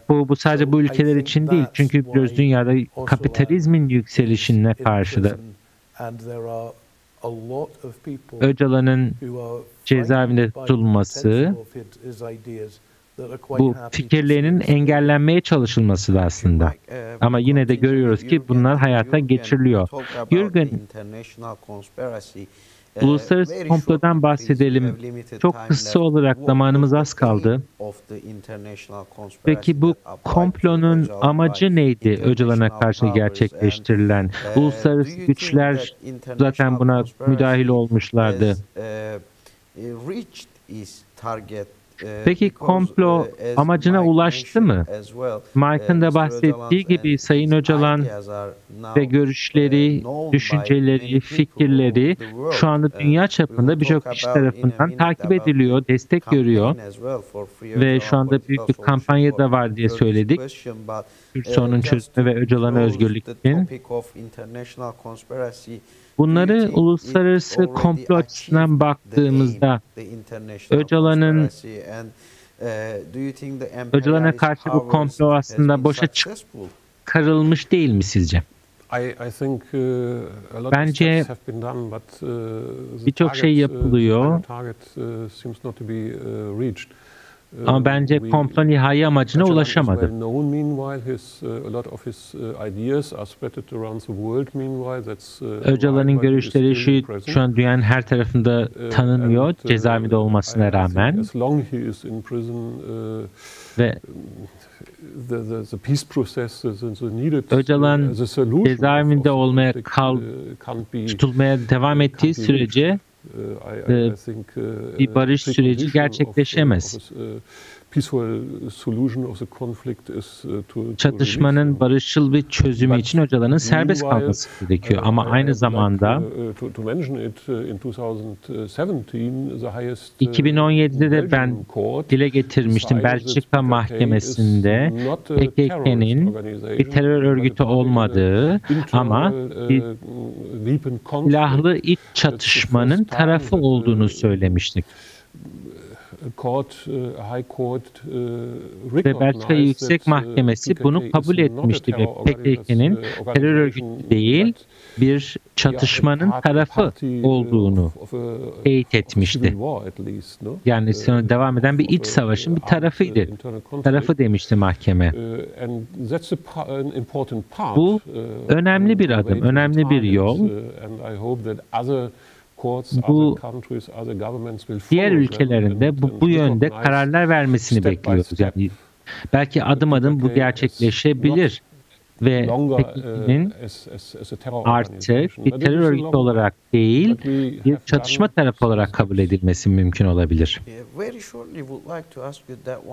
bu sadece bu ülkeler için değil. Çünkü biliyoruz dünyada kapitalizmin yükselişine karşıda Öcalan'ın cezaevinde tutulması, bu fikirlerinin engellenmeye çalışılması da aslında. Ama yine de görüyoruz ki bunlar hayata geçiriliyor. Jürgen, uluslararası komplodan bahsedelim. Çok kısa olarak zamanımız az kaldı. Peki bu komplonun amacı neydi Öcalan'a karşı gerçekleştirilen? Uluslararası güçler zaten buna müdahil olmuşlardı. Peki komplo amacına ulaştı mı? Mike'ın da bahsettiği gibi Sayın Öcalan ve görüşleri, düşünceleri, fikirleri şu anda dünya çapında birçok kişi tarafından takip ediliyor, destek görüyor ve şu anda büyük bir kampanya da var diye söyledik. Kürt sorunun çözümü ve Öcalan'a özgürlük için. Bunları uluslararası komplo açısından baktığımızda Öcalan'a karşı bu komplo aslında boşa çıkarılmış değil mi sizce? Bence birçok şey yapılıyor. Ama bence komplo nihai amacına ulaşamadı. Öcalan'ın görüşleri şu an dünyanın her tarafında tanınıyor, cezaevinde olmasına rağmen. Ve Öcalan cezaevinde olmaya tutulmaya devam ettiği sürece bir barış süreci gerçekleşemez. Çatışmanın barışçıl bir çözümü için Öcalan'ın serbest kalması gerekiyor. Ama aynı zamanda 2017'de de ben dile getirmiştim Belçika Mahkemesi'nde PKK'nin bir terör örgütü olmadığı ama bir silahlı iç çatışmanın tarafı olduğunu söylemiştik. Ve Belçika Yüksek Mahkemesi bunu kabul etmişti ve PKK'nin terör örgütü değil bir çatışmanın tarafı olduğunu teyit etmişti. Yani sonra devam eden bir iç savaşın bir tarafıydı. Tarafı demişti mahkeme. Bu önemli bir adım, önemli bir yol. Bu diğer ülkelerinde bu yönde kararlar vermesini bekliyoruz. Yani belki adım adım bu gerçekleşebilir ve PKK'nin artık bir terör örgütü olarak değil, bir çatışma tarafı olarak kabul edilmesi mümkün olabilir.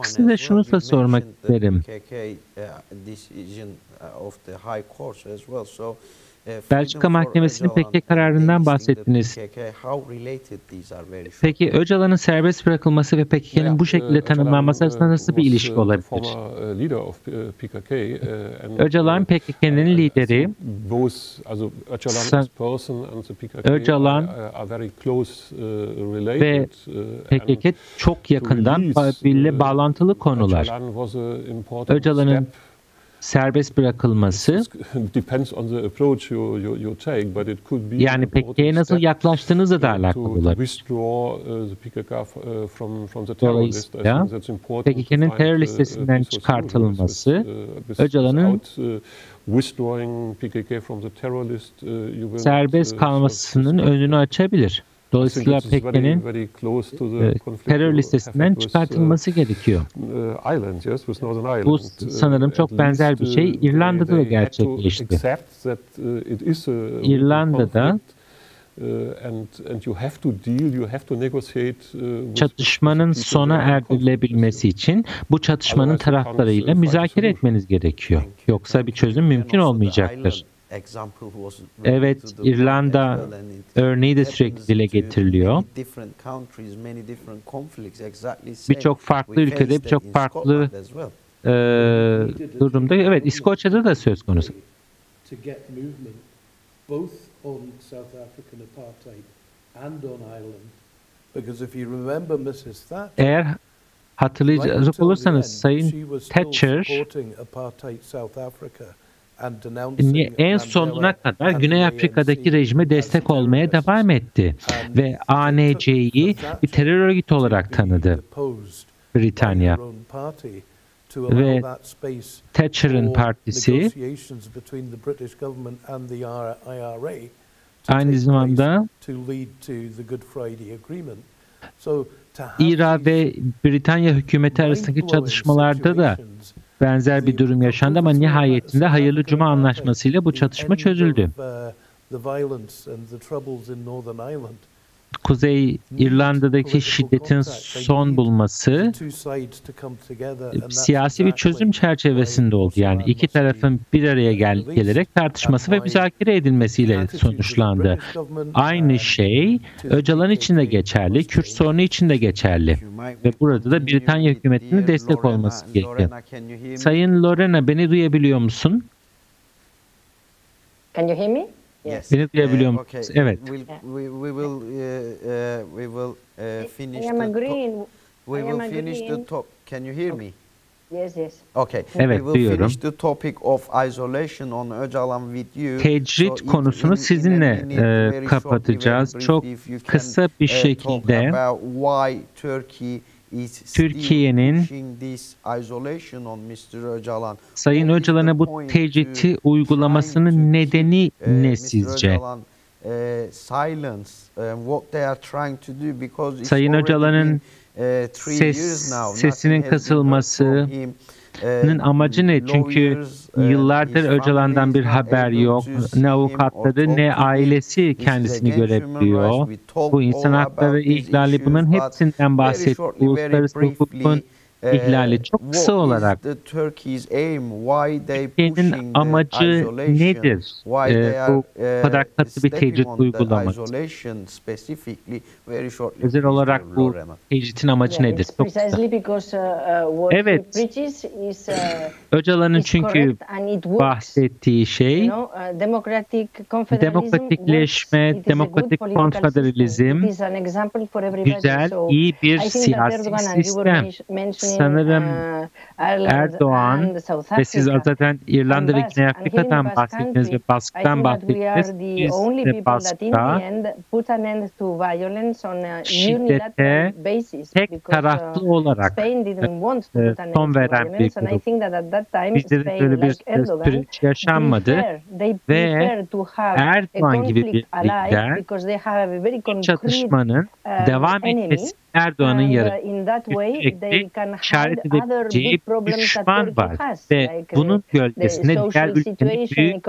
Size şunu da sormak isterim. Belçika Mahkemesi'nin PKK kararından bahsettiniz. Peki Öcalan'ın serbest bırakılması ve PKK'nın bu şekilde tanımlanması arasında nasıl bir ilişki olabilir? Öcalan PKK'nın lideri. Öcalan ve PKK çok yakından birbiriyle bağlantılı konular. Öcalan'ın serbest bırakılması yani PKK'ye nasıl yaklaştığınızla da alakalı olabilir. Dolayısıyla PKK'nın terör listesinden çıkartılması Öcalan'ın serbest kalmasının önünü açabilir. Dolayısıyla PKK'nin terör listesinden çıkartılması gerekiyor. Bu sanırım çok benzer bir şey İrlanda'da da gerçekleşti. İrlanda'da çatışmanın sona erdirilebilmesi için bu çatışmanın taraflarıyla müzakere etmeniz gerekiyor. Yoksa bir çözüm mümkün olmayacaktır. Evet, İrlanda örneği de sürekli dile getiriliyor. Birçok farklı ülkede, birçok farklı durumda, evet İskoçya'da da söz konusu. Eğer hatırlayacak olursanız Sayın Thatcher en sonuna kadar Güney Afrika'daki rejime destek olmaya devam etti ve ANC'yi bir terör örgütü olarak tanıdı Britanya. Ve Thatcher'ın partisi aynı zamanda İran ve Britanya hükümeti arasındaki çatışmalarda da benzer bir durum yaşandı ama nihayetinde Hayırlı Cuma Anlaşması'yla bu çatışma çözüldü. Kuzey İrlanda'daki şiddetin son bulması siyasi bir çözüm çerçevesinde oldu. Yani iki tarafın bir araya gelerek tartışması ve müzakere edilmesiyle sonuçlandı. Aynı şey Öcalan için de geçerli, Kürt sorunu için de geçerli. Ve burada da Britanya hükümetinin destek olması gerekiyor. Sayın Lorena, beni duyabiliyor musun? Can you hear me? Yes. Beni duyabiliyor musunuz? Okay. Evet. We will finish I am agreeing. we will finish the top. Can you hear me? Yes, yes. Okay. Evet, we will duyuyorum. finish the topic of isolation on Öcalan with you. Tecrit konusunu sizinle kapatacağız. Çok kısa bir şekilde Türkiye'nin Sayın Öcalan'a bu tecriti uygulamasının nedeni ne sizce? Sayın Öcalan'ın sesinin kısılmasının amacı ne? Çünkü yıllardır Öcalan'dan bir haber yok. Ne avukatları ne ailesi kendisini görebiliyor. Bu insan hakları ihlali, bunun hepsinden bahsetti. Uluslararası hukukun ihlali. Çok kısa olarak Türkiye'nin amacı nedir? Bu kadar katı bir tecrit uygulaması. Özel olarak bu tecritin amacı nedir? Çok kısa. Evet. Öcalan'ın çünkü bahsettiği şey demokratikleşme, demokratik konfederalizm güzel, iyi bir siyasi sistem. Sanırım Erdoğan ve siz zaten İrlanda ve Güney Afrika'dan bahsettiniz ve baskıdan bahsettiniz. Biz de baskıda şiddete tek taraflı olarak son veren bir grup. Bizde de böyle bir süreç yaşanmadı ve Erdoğan gibi bir lider çatışmanın devam etmesi Erdoğan'ın yarı sürekli işaret edebileceği düşman var ve bunun gölgesinde diğer ülkenin büyük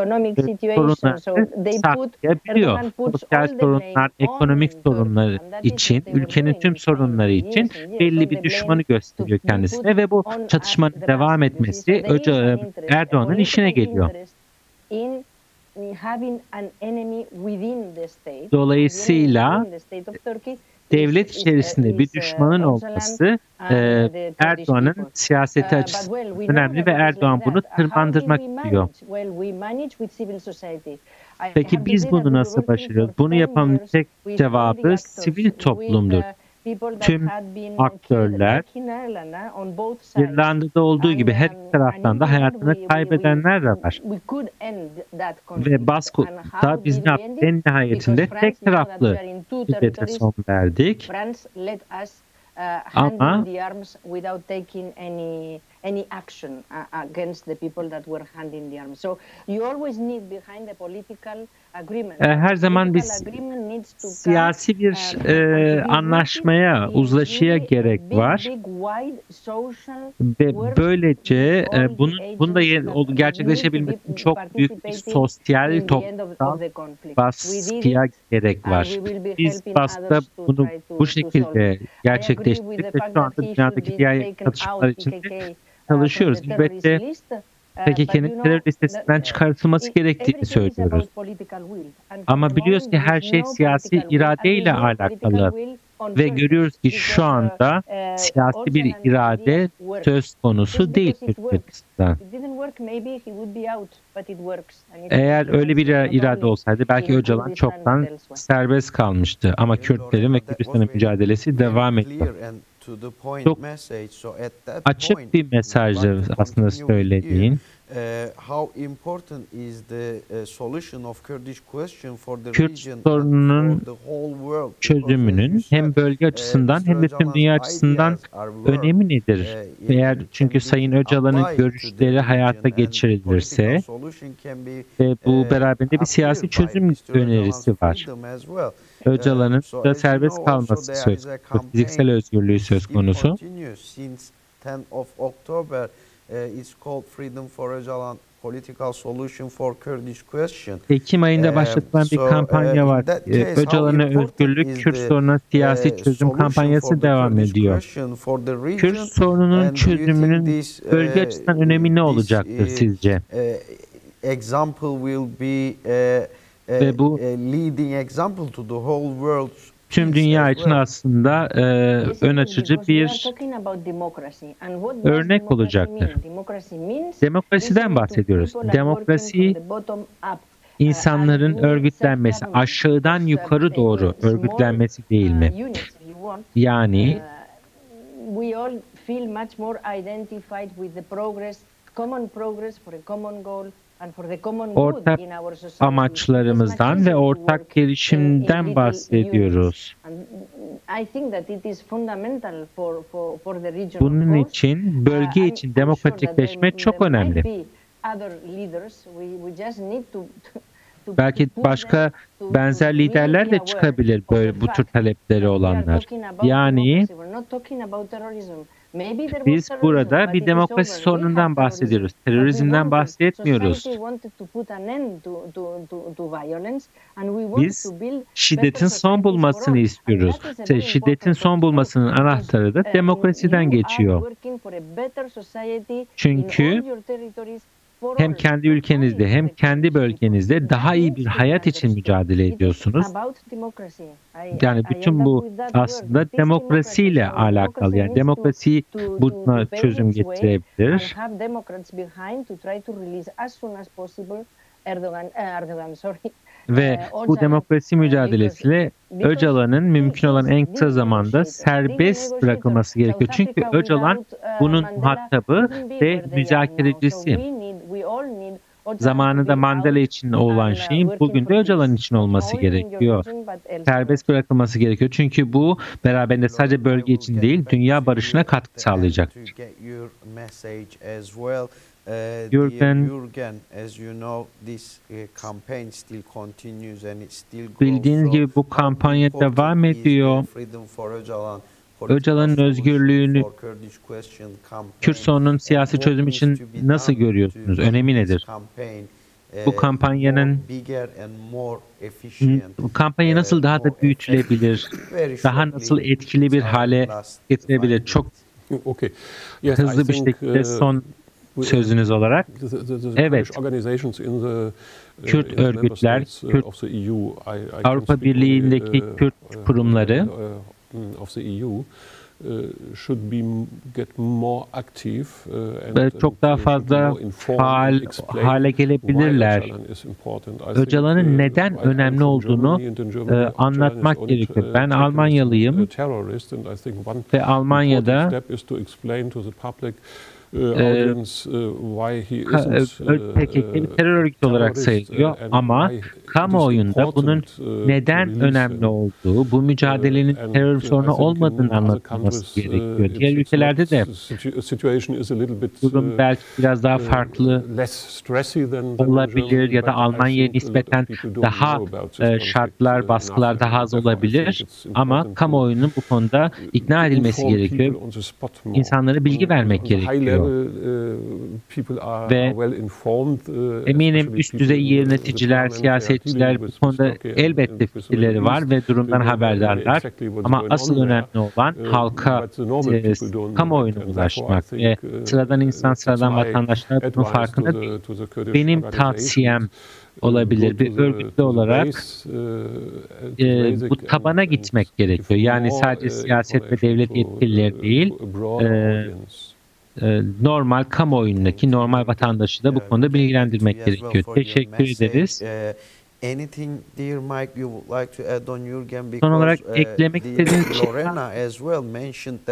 sorunlarını saklayabiliyor. Sosyal sorunlar, ekonomik sorunlar için, ülkenin tüm sorunları için belli bir düşmanı gösteriyor kendisine ve bu çatışmanın devam etmesi Erdoğan'ın işine geliyor. Dolayısıyla devlet içerisinde bir düşmanın olması Erdoğan'ın siyaseti açısından önemli ve Erdoğan bunu tırmandırmak istiyor. Peki biz bunu nasıl başarıyoruz? Bunu yapan tek cevabı sivil toplumdur. Tüm aktörler, İrlanda'da olduğu gibi her iki taraftan da hayatını kaybedenler de var. Ve Basko'da biz ne yaptık? En nihayetinde tek taraflı şiddete son verdik. Ama her zaman biz siyasi bir anlaşmaya, uzlaşıya gerek var ve böylece bunun da gerçekleşebilmesi için çok büyük bir sosyal, toplumsal baskıya gerek var. Biz baskıda bunu bu şekilde gerçekleştirdik ve şu anda dünyadaki diğer çatışmalar için de çalışıyoruz. Elbette PKK'nın terör listesinden çıkartılması gerektiğini söylüyoruz. Ama biliyoruz ki her şey siyasi iradeyle alakalı ve görüyoruz ki şu anda siyasi bir irade söz konusu değil Türkiye'den. Eğer öyle bir irade olsaydı belki Öcalan çoktan serbest kalmıştı ama Kürtlerin ve Kürdistan'ın mücadelesi devam ediyor. Çok açık bir mesajdı aslında söylediğin. Kürt sorununun çözümünün hem bölge açısından hem de tüm dünya açısından önemi nedir? Eğer çünkü Sayın Öcalan'ın görüşleri hayata geçirilirse ve bu beraberinde bir siyasi çözüm önerisi var. Öcalan'ın da serbest kalması söz konusu, fiziksel özgürlüğü söz konusu. It's called Freedom for Öcalan Political Solution for Kurdish Question. Ekim ayında başlatılan bir kampanya var. Öcalan'a özgürlük, Kürt sorununa siyasi çözüm kampanyası devam ediyor. Kürt sorununun çözümünün bölge açısından önemi ne olacaktır sizce? Example will be Ve bu leading example to the whole world. Tüm dünya için aslında ön açıcı bir örnek olacaktır. Demokrasiden bahsediyoruz. Demokrasi, insanların örgütlenmesi, aşağıdan yukarı doğru örgütlenmesi değil mi? Yani ortak amaçlarımızdan ve ortak gelişimden bahsediyoruz. Bunun için bölge için demokratikleşme çok önemli. Belki başka benzer liderler de çıkabilir böyle bu tür talepleri olanlar. Yani biz burada bir demokrasi sorunundan bahsediyoruz. Terörizmden bahsetmiyoruz. Biz şiddetin son bulmasını istiyoruz. Şiddetin son bulmasının anahtarı da demokrasiden geçiyor. Çünkü hem kendi ülkenizde hem kendi bölgenizde daha iyi bir hayat için mücadele ediyorsunuz. Yani bütün bu aslında demokrasiyle alakalı. Yani demokrasi buna çözüm getirebilir. Ve bu demokrasi mücadelesiyle Öcalan'ın mümkün olan en kısa zamanda serbest bırakılması gerekiyor. Çünkü Öcalan bunun muhatabı ve müzakerecisi. Zamanında Mandela için olan şeyin bugün de Öcalan için olması gerekiyor. Serbest bırakılması gerekiyor. Çünkü bu beraberinde sadece bölge için değil, dünya barışına katkı sağlayacaktır. Jürgen, bildiğiniz gibi bu kampanya devam ediyor. Öcalan'ın özgürlüğünü Kürt sorunun siyasi çözüm için nasıl görüyorsunuz? Önemi nedir? Bu kampanyanın nasıl daha da büyütülebilir? Daha nasıl etkili bir hale getirebilir? Çok hızlı bir şekilde son sözünüz olarak. Evet. Kürt örgütler, Avrupa Birliği'ndeki Kürt kurumları çok daha fazla faal hale gelebilirler. Öcalan'ın neden önemli olduğunu anlatmak gerekiyor. Ben Almanyalıyım ve Almanya'da PKK bir terör örgütü olarak sayılıyor ama kamuoyunda bunun neden önemli olduğu, bu mücadelenin terör sorunu olmadığını anlatılması gerekiyor. Diğer ülkelerde de durum belki biraz daha farklı olabilir ya da Almanya'ya nispeten daha şartlar, baskılar daha az olabilir ama kamuoyunun bu konuda ikna edilmesi gerekiyor. İnsanlara bilgi vermek gerekiyor. Ve eminim üst düzey yöneticiler, siyasetçiler bu konuda elbette fikirleri var ve durumdan haberdarlar. Ama asıl önemli olan halka, kamuoyuna ulaşmak. Sıradan insan, sıradan vatandaşlar bunun farkında değil. Benim tavsiyem olabilir. Bir örgütlü olarak bu tabana gitmek gerekiyor. Yani sadece siyaset ve devlet yetkilileri değil, normal kamuoyundaki normal vatandaşı da bu konuda bilgilendirmek gerekiyor. Teşekkür ederiz. Son olarak eklemek istediğiniz şey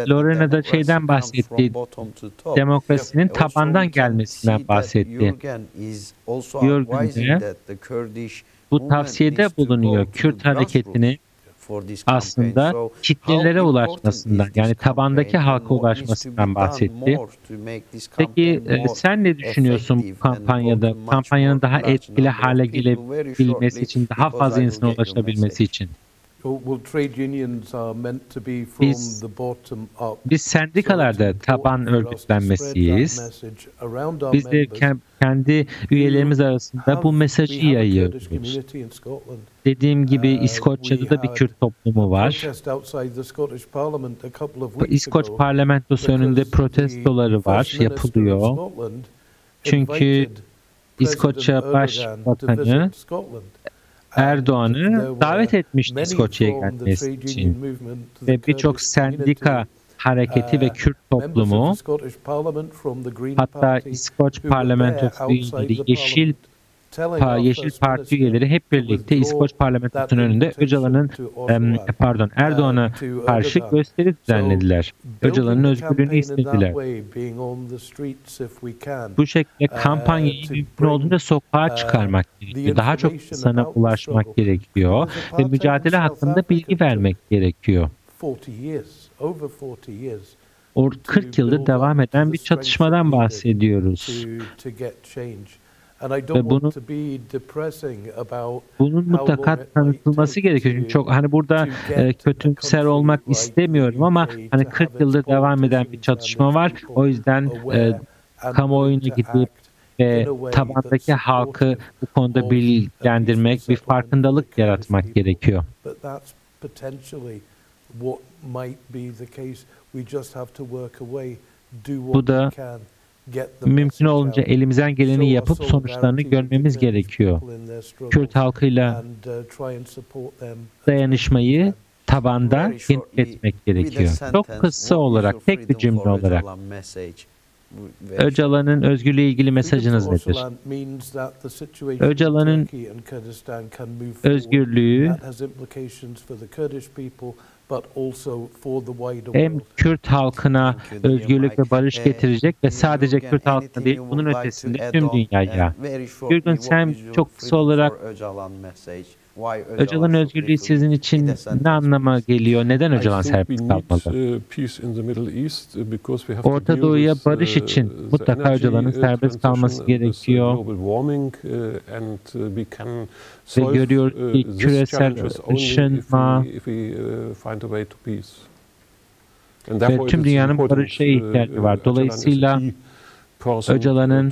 Lorena da şeyden bahsetti. Demokrasinin tabandan gelmesinden bahsetti. Jürgen de bu tavsiyede bulunuyor. Kürt hareketini aslında kitlelere ulaşmasından, yani tabandaki halka ulaşmasından bahsetti. Peki sen ne düşünüyorsun bu kampanyada? Kampanyanın daha etkili hale gelebilmesi için, daha fazla insana ulaşabilmesi için? Biz sendikalarda taban örgütlenmesiyiz. Biz de kendi üyelerimiz arasında bu mesajı yayıyoruz. Dediğim gibi İskoçya'da da bir Kürt toplumu var. İskoç parlamentosu önünde protestoları var, yapılıyor. Çünkü İskoçya Başbakanı Erdoğan'ı davet etmişti İskoçya'ya gelmesi için. Ve birçok sendika hareketi ve Kürt toplumu, hatta İskoç parlamentosu üyeleri, Yeşil Parti üyeleri hep birlikte İskoç parlamentosunun önünde Erdoğan'a karşı gösteri düzenlediler. Öcalan'ın özgürlüğünü istediler. Bu şekilde kampanyayı mümkün olduğunca sokağa çıkarmak gerekiyor. Daha çok insana ulaşmak gerekiyor ve mücadele hakkında bilgi vermek gerekiyor. 40 yıldır devam eden bir çatışmadan bahsediyoruz. Ve bunun mutlaka tanıtılması gerekiyor. Çünkü çok burada kötümser olmak istemiyorum ama 40 yıldır devam eden bir çatışma var. O yüzden kamuoyuna gidip ve tabandaki halkı bu konuda bilgilendirmek, bir farkındalık yaratmak gerekiyor. Bu da mümkün olunca elimizden geleni yapıp sonuçlarını görmemiz gerekiyor. Kürt halkıyla dayanışmayı tabanda genişletmek gerekiyor. Çok kısa olarak, tek bir cümle olarak. Öcalan'ın özgürlüğe ilgili mesajınız nedir? Öcalan'ın özgürlüğü hem Kürt halkına özgürlük ve barış getirecek ve sadece Kürt halkına değil, bunun ötesinde tüm dünyaya. Gürgün, sen çok kısa olarak Öcalan özgürlüğü sizin için ne anlama geliyor? Neden Öcalan serbest kalmalı? Orta Doğu'ya barış için mutlaka Öcalan'ın serbest kalması gerekiyor. Ve görüyoruz ki küresel ışınma ve tüm dünyanın barışa ihtiyacı var. Dolayısıyla Öcalan'ın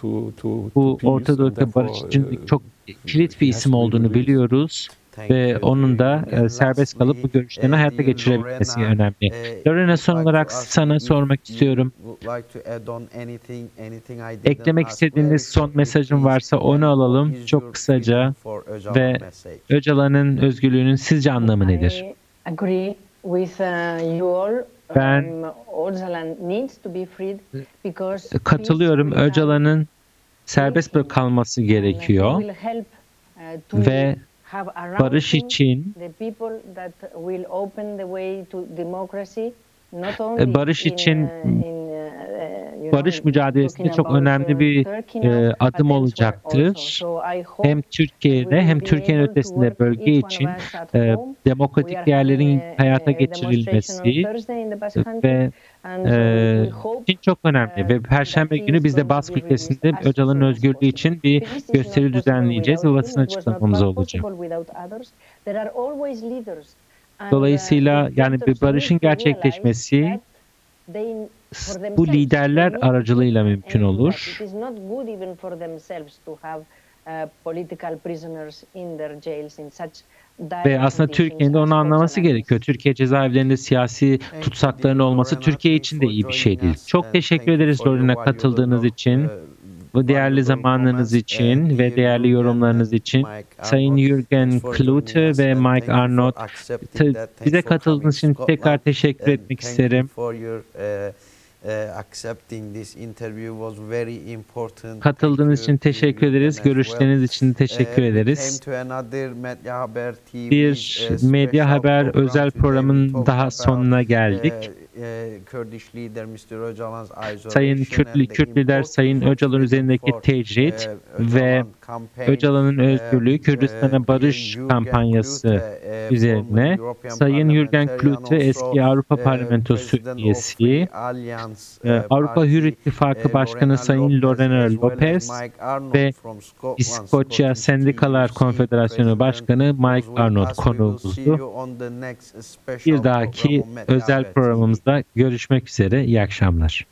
bu Orta Doğu'da barış için çok kilit bir isim olduğunu biliyoruz ve onun da serbest kalıp bu görüşlerini hayata geçirebilmesi önemli. Lorena, son olarak sana sormak istiyorum. Eklemek istediğiniz son mesajın varsa onu alalım çok kısaca ve Öcalan'ın özgürlüğünün sizce anlamı nedir? Ben katılıyorum. Öcalan'ın serbest bırakılması gerekiyor ve barış için barış mücadelesinde çok önemli bir adım olacaktır. Hem Türkiye'de hem Türkiye'nin ötesinde bölge için demokratik değerlerin hayata geçirilmesi ve için çok önemli. Ve Perşembe günü biz de Bask ülkesinde Öcalan'ın özgürlüğü için bir gösteri düzenleyeceğiz ve basın açıklamamız olacak. Dolayısıyla yani bir barışın gerçekleşmesi bu liderler aracılığıyla mümkün olur. Ve aslında Türkiye'nin de onu anlaması gerekiyor. Türkiye cezaevlerinde siyasi tutsakların olması Türkiye için de iyi bir şey değil. Çok teşekkür ederiz Lorena katıldığınız için, bu değerli zamanınız için ve değerli yorumlarınız için. Sayın Jürgen Klute ve Mike Arnott, bize katıldığınız için tekrar teşekkür etmek isterim. Katıldığınız için teşekkür ederiz. Görüşleriniz için teşekkür ederiz. Bir Medya Haber özel programın daha sonuna geldik. Sayın Kürt lider Sayın Öcalan üzerindeki tecrit ve Öcalan'ın özgürlüğü, Kürdistan'a barış kampanyası üzerine Sayın Jürgen Klute, eski Avrupa Parlamentosu üyesi, Avrupa Hür İttifakı Başkanı Sayın Lorena Lopez ve İskoçya Sendikalar Konfederasyonu Başkanı Mike Arnold konuğumuzdu. Bir dahaki özel programımızda görüşmek üzere. İyi akşamlar.